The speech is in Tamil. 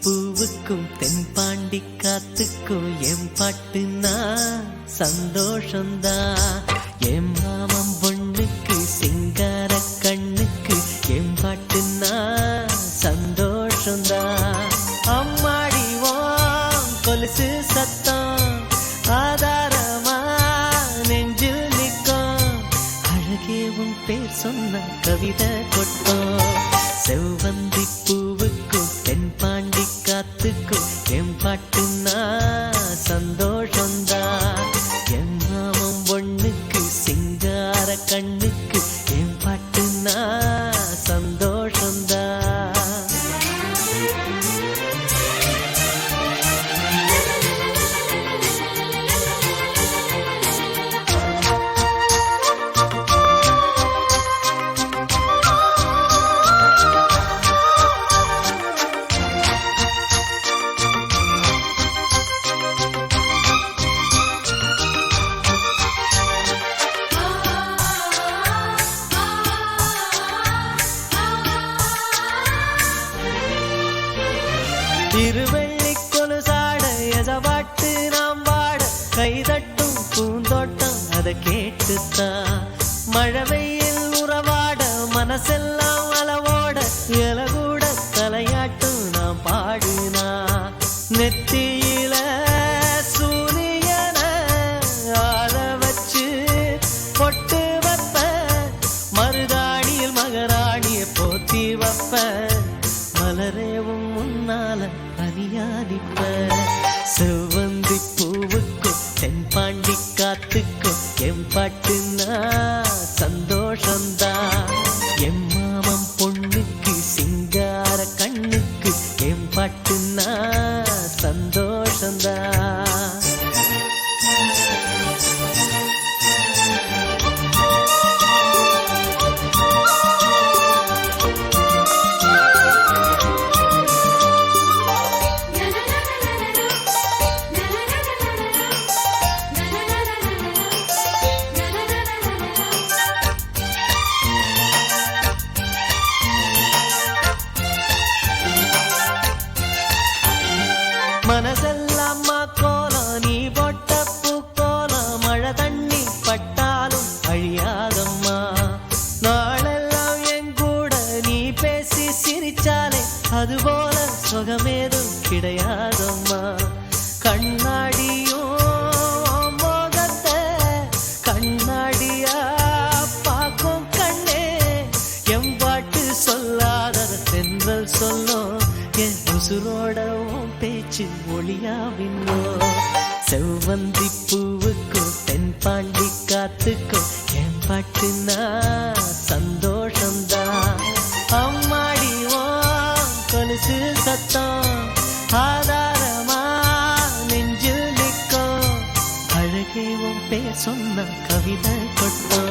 பூவுக்கும் தென்பாண்டி காத்துக்கும் என் பாட்டுனா சந்தோஷந்தான். என் மாமன் பொண்ணுக்கு சிங்கார கண்ணுக்கு என் பாட்டுனா சந்தோஷந்தான். அம்மாடி கொலுசு சத்தம் ஆதாரமா நெஞ்சில் நிற்கும். அழகே உன் பேர் சொன்ன கவிதை கொட்டும். செவ்வந்தி பூவுக்கும் தென்பாண்டி காத்துக்கும் என் பாட்டுனா சந்தோஷந்தான். என் மாமன் பொண்ணுக்கு சிங்கார கண்ணுக்கு என் பாட்டுனா சந்தோஷந்தான். திருவள்ளி கொலுசாட எசவாட்டு நாம் வாட கைதட்டும் பூந்தோட்டம் அதை கேட்டுத்தான். மழை வெயில் உறவாட மனசெல்லாம் அளவோட இலகூட தலையாட்டும் நாம் பாடினா. நெத்தியில சூரியன ஆள வச்சு பொட்டு வைப்ப, மருதாணியில் மகராணிய போத்தி வைப்ப. மலரேவும் முன்னால பனியாடிப்ப. செவ்வந்தி பூவுக்கும் தென்பாண்டி காத்துக்கும் என் பாட்டுனா சந்தோஷந்தான். என் மாமன் பொண்ணுக்கு சிங்கார கண்ணுக்கு என் பாட்டுனா சந்தோஷந்தான். மனசெல்லாம் கோலம் நீ போட்ட பூக்கோலம். மழை தண்ணி பட்டாலும் அழியாதம்மா. நாளெல்லாம் என் கூட நீ பேசி சிரிச்சாலே அதுபோல சுகமேதும் கிடையாதம்மா. கண்ணாடியும் மோகத்தை கண்ணாடியா பார்க்கும் கண்ணே. என் பாட்டு சொல்லாத தென்றல் சொல்லும். என் உசுரோட பேச்சு ஒளியாவின்னோ. செவ்வந்தி பூவுக்கும் தென்பாண்டி காத்துக்கும் என் பாட்டுனா சந்தோஷந்தான். அம்மாடி கொலுசு சத்தம் ஆதாரமா நெஞ்சில் நிற்கும். அழகே உன் பேர் சொன்ன கவிதை கொட்டும்.